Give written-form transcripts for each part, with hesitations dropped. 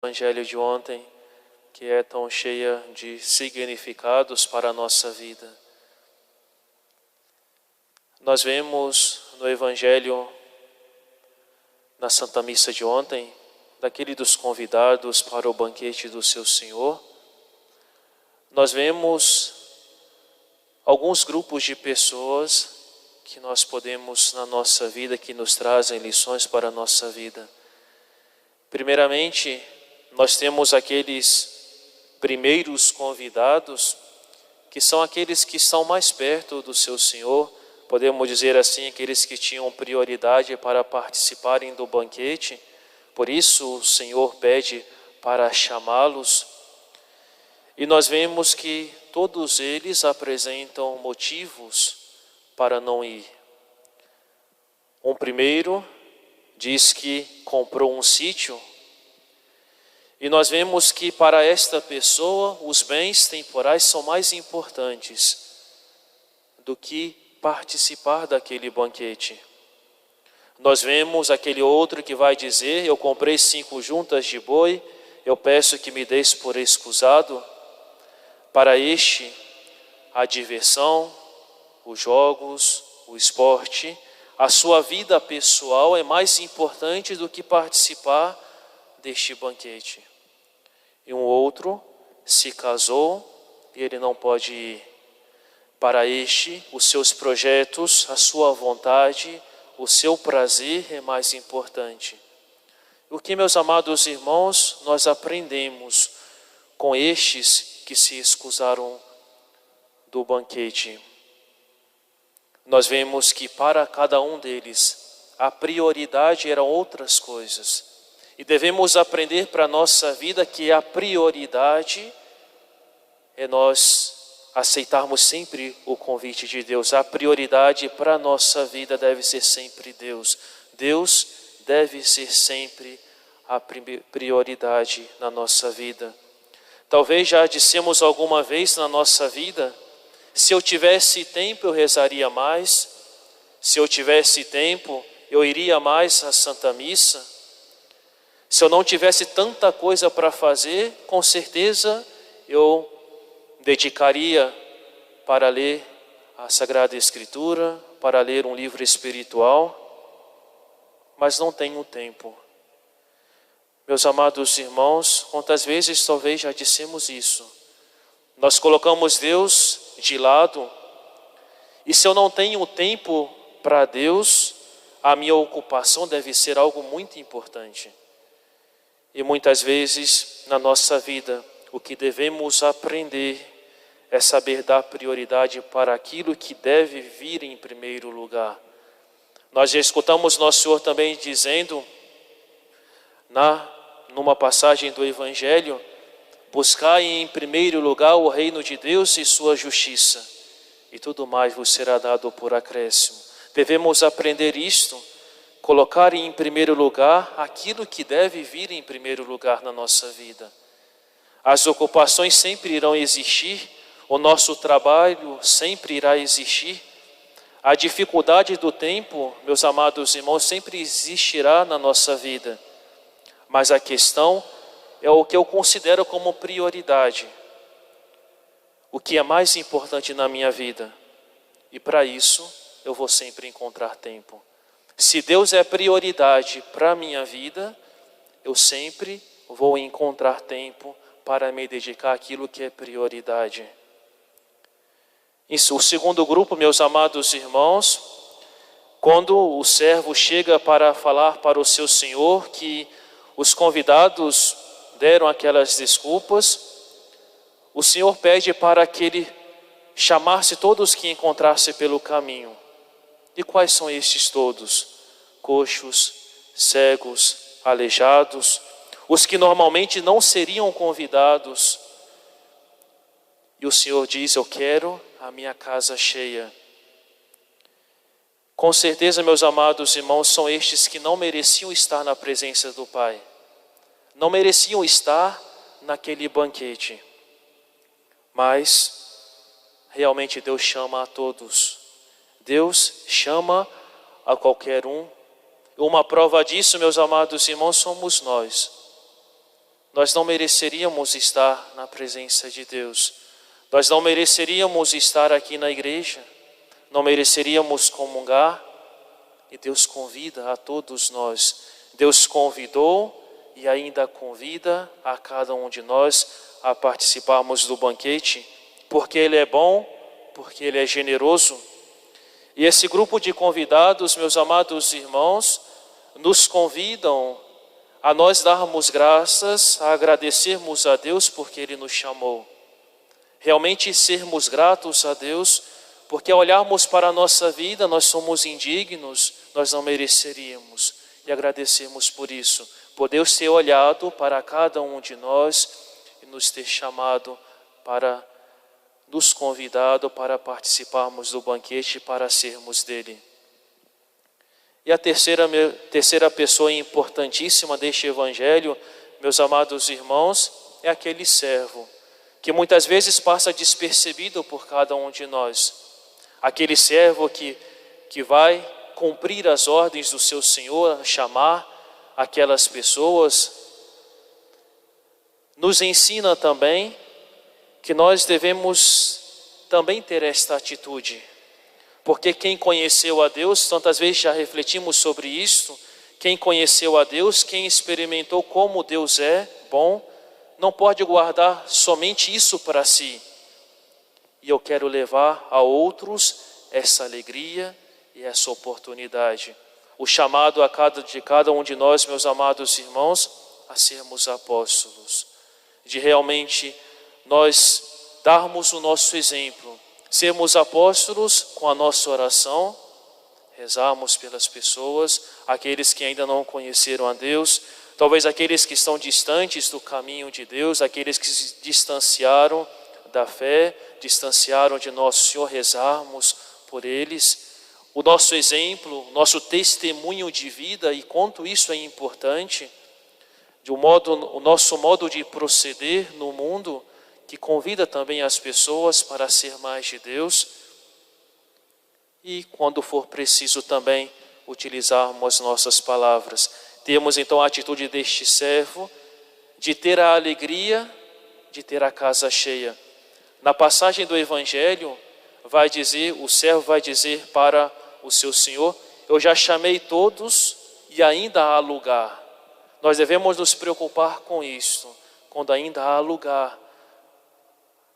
Evangelho de ontem, que é tão cheia de significados para a nossa vida. Nós vemos no Evangelho, na Santa Missa de ontem, daquele dos convidados para o banquete do seu Senhor, nós vemos alguns grupos de pessoas que nós podemos na nossa vida, que nos trazem lições para a nossa vida. Primeiramente, nós temos aqueles primeiros convidados, que são aqueles que estão mais perto do seu Senhor, podemos dizer assim, aqueles que tinham prioridade para participarem do banquete. Por isso o Senhor pede para chamá-los. E nós vemos que todos eles apresentam motivos para não ir. Um primeiro diz que comprou um sítio. E nós vemos que para esta pessoa os bens temporais são mais importantes do que participar daquele banquete. Nós vemos aquele outro que vai dizer: eu comprei 5 juntas de boi, eu peço que me deis por escusado. Para este, a diversão, os jogos, o esporte, a sua vida pessoal é mais importante do que participar deste banquete. E um outro se casou e ele não pode ir. Para este, os seus projetos, a sua vontade, o seu prazer é mais importante. O que, meus amados irmãos, nós aprendemos com estes que se escusaram do banquete? Nós vemos que para cada um deles a prioridade eram outras coisas. E devemos aprender para a nossa vida que a prioridade é nós aceitarmos sempre o convite de Deus. A prioridade para a nossa vida deve ser sempre Deus. Deus deve ser sempre a prioridade na nossa vida. Talvez já dissemos alguma vez na nossa vida: se eu tivesse tempo eu rezaria mais, se eu tivesse tempo eu iria mais à Santa Missa. Se eu não tivesse tanta coisa para fazer, com certeza eu dedicaria para ler a Sagrada Escritura, para ler um livro espiritual, mas não tenho tempo. Meus amados irmãos, quantas vezes talvez já dissemos isso? Nós colocamos Deus de lado, e se eu não tenho tempo para Deus, a minha ocupação deve ser algo muito importante. E muitas vezes na nossa vida, o que devemos aprender é saber dar prioridade para aquilo que deve vir em primeiro lugar. Nós já escutamos nosso Senhor também dizendo, numa passagem do Evangelho: buscai em primeiro lugar o reino de Deus e sua justiça, e tudo mais vos será dado por acréscimo. Devemos aprender isto, colocar em primeiro lugar aquilo que deve vir em primeiro lugar na nossa vida. As ocupações sempre irão existir, o nosso trabalho sempre irá existir, a dificuldade do tempo, meus amados irmãos, sempre existirá na nossa vida. Mas a questão é o que eu considero como prioridade, o que é mais importante na minha vida. E para isso eu vou sempre encontrar tempo. Se Deus é prioridade para a minha vida, eu sempre vou encontrar tempo para me dedicar àquilo que é prioridade. Isso, o segundo grupo, meus amados irmãos, quando o servo chega para falar para o seu senhor que os convidados deram aquelas desculpas, o Senhor pede para que ele chamasse todos que encontrasse pelo caminho. E quais são estes todos? Coxos, cegos, aleijados, os que normalmente não seriam convidados. E o Senhor diz: eu quero a minha casa cheia. Com certeza, meus amados irmãos, são estes que não mereciam estar na presença do Pai. Não mereciam estar naquele banquete. Mas realmente Deus chama a todos. Deus chama a qualquer um. Uma prova disso, meus amados irmãos, somos nós. nós não mereceríamos estar na presença de Deus. Nós não mereceríamos estar aqui na igreja, não mereceríamos comungar, e Deus convida a todos nós. Deus convidou e ainda convida a cada um de nós a participarmos do banquete, porque Ele é bom, porque Ele é generoso. E esse grupo de convidados, meus amados irmãos, nos convidam a nós darmos graças, a agradecermos a Deus porque Ele nos chamou. Realmente sermos gratos a Deus, porque ao olharmos para a nossa vida, nós somos indignos, nós não mereceríamos. E agradecemos por isso, por Deus ter olhado para cada um de nós e nos ter chamado para nos convidado para participarmos do banquete, para sermos dele. E a terceira pessoa importantíssima deste evangelho, meus amados irmãos, é aquele servo, que muitas vezes passa despercebido por cada um de nós. Aquele servo que vai cumprir as ordens do seu Senhor, chamar aquelas pessoas, nos ensina também que nós devemos também ter esta atitude. Porque quem conheceu a Deus, tantas vezes já refletimos sobre isso, quem conheceu a Deus, quem experimentou como Deus é bom, não pode guardar somente isso para si. E eu quero levar a outros essa alegria e essa oportunidade. O chamado de cada um de nós, meus amados irmãos, a sermos apóstolos. De realmente nós darmos o nosso exemplo, sermos apóstolos com a nossa oração, rezarmos pelas pessoas, aqueles que ainda não conheceram a Deus, talvez aqueles que estão distantes do caminho de Deus, aqueles que se distanciaram da fé, distanciaram de nosso Senhor, rezarmos por eles. O nosso exemplo, o nosso testemunho de vida, e quanto isso é importante, o nosso modo de proceder no mundo, que convida também as pessoas para ser mais de Deus. E quando for preciso também utilizarmos nossas palavras. Temos então a atitude deste servo de ter a alegria de ter a casa cheia. Na passagem do Evangelho, o servo vai dizer para o seu senhor: eu já chamei todos e ainda há lugar. Nós devemos nos preocupar com isso, quando ainda há lugar.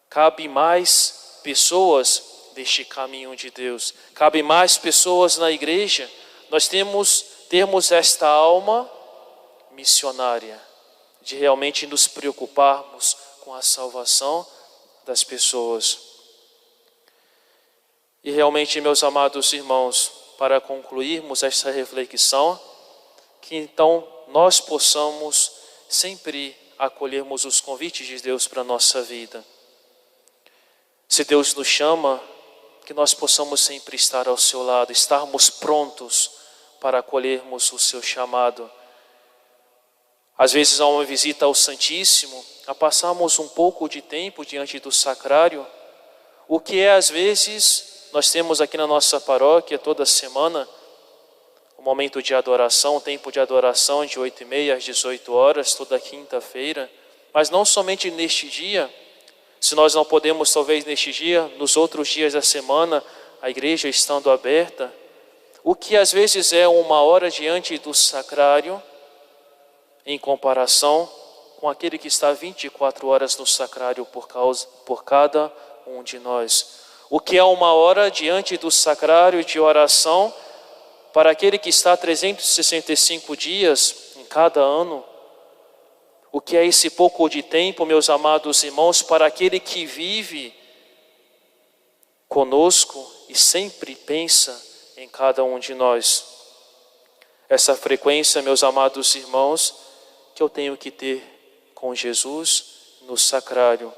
Cabe mais pessoas deste caminho de Deus, cabe mais pessoas na igreja. Nós termos esta alma missionária, de realmente nos preocuparmos com a salvação das pessoas. E realmente, meus amados irmãos, para concluirmos esta reflexão, que então nós possamos sempre acolhermos os convites de Deus para a nossa vida. Se Deus nos chama, que nós possamos sempre estar ao seu lado, estarmos prontos para acolhermos o seu chamado. Às vezes, a uma visita ao Santíssimo, a passarmos um pouco de tempo diante do sacrário, o que é às vezes, nós temos aqui na nossa paróquia toda semana, um momento de adoração, um tempo de adoração de 8h30 às 18 horas, toda quinta-feira, mas não somente neste dia. Se nós não podemos, talvez neste dia, nos outros dias da semana, a igreja estando aberta, o que às vezes é 1 hora diante do sacrário, em comparação com aquele que está 24 horas no sacrário por cada um de nós. O que é 1 hora diante do sacrário de oração para aquele que está 365 dias em cada ano. O que é esse pouco de tempo, meus amados irmãos, para aquele que vive conosco e sempre pensa em cada um de nós. Essa frequência, meus amados irmãos, que eu tenho que ter com Jesus no sacrário.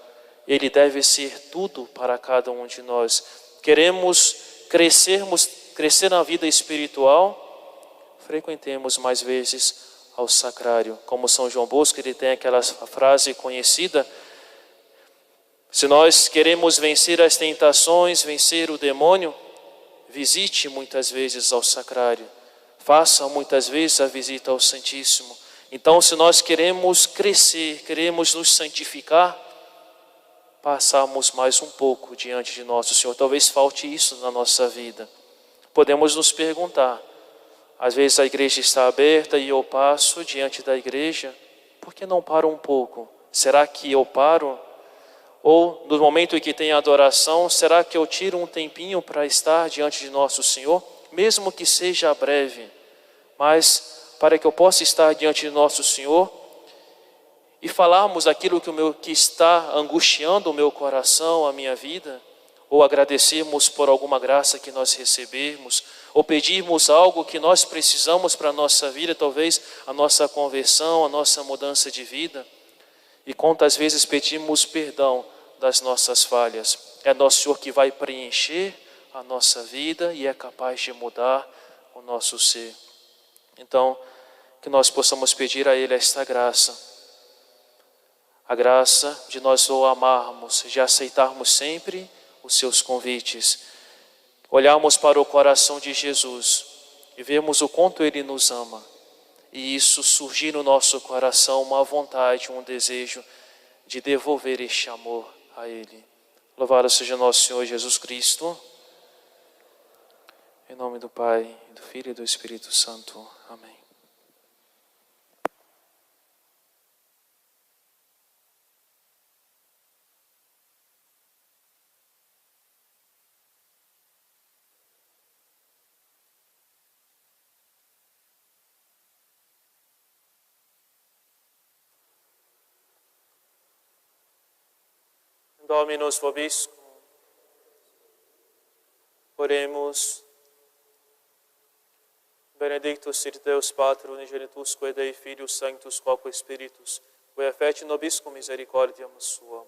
Ele deve ser tudo para cada um de nós. Queremos crescer na vida espiritual, frequentemos mais vezes ao sacrário. Como São João Bosco, ele tem aquela frase conhecida: se nós queremos vencer as tentações, vencer o demônio, visite muitas vezes ao sacrário, faça muitas vezes a visita ao Santíssimo. Então, se nós queremos crescer, queremos nos santificar, passarmos mais um pouco diante de nosso Senhor. Talvez falte isso na nossa vida. Podemos nos perguntar, às vezes a igreja está aberta e eu passo diante da igreja, por que não paro um pouco? Será que eu paro? Ou no momento em que tem adoração, será que eu tiro um tempinho para estar diante de nosso Senhor? Mesmo que seja breve, mas para que eu possa estar diante de nosso Senhor e falarmos aquilo que está angustiando o meu coração, a minha vida, ou agradecermos por alguma graça que nós recebemos, ou pedirmos algo que nós precisamos para a nossa vida, talvez a nossa conversão, a nossa mudança de vida. E quantas vezes pedimos perdão das nossas falhas. É nosso Senhor que vai preencher a nossa vida e é capaz de mudar o nosso ser. Então, que nós possamos pedir a Ele esta graça. A graça de nós o amarmos, de aceitarmos sempre os seus convites. Olharmos para o coração de Jesus e vermos o quanto Ele nos ama. E isso surgir no nosso coração uma vontade, um desejo de devolver este amor a Ele. Louvado seja nosso Senhor Jesus Cristo. Em nome do Pai, do Filho e do Espírito Santo. Amém. Dominus vobiscum. Oremos. Benedictus sit Deus Pater unigenitus, quae Dei Filius Sanctus, quoque Spiritus, quae effecti nobiscum misericordiam suam.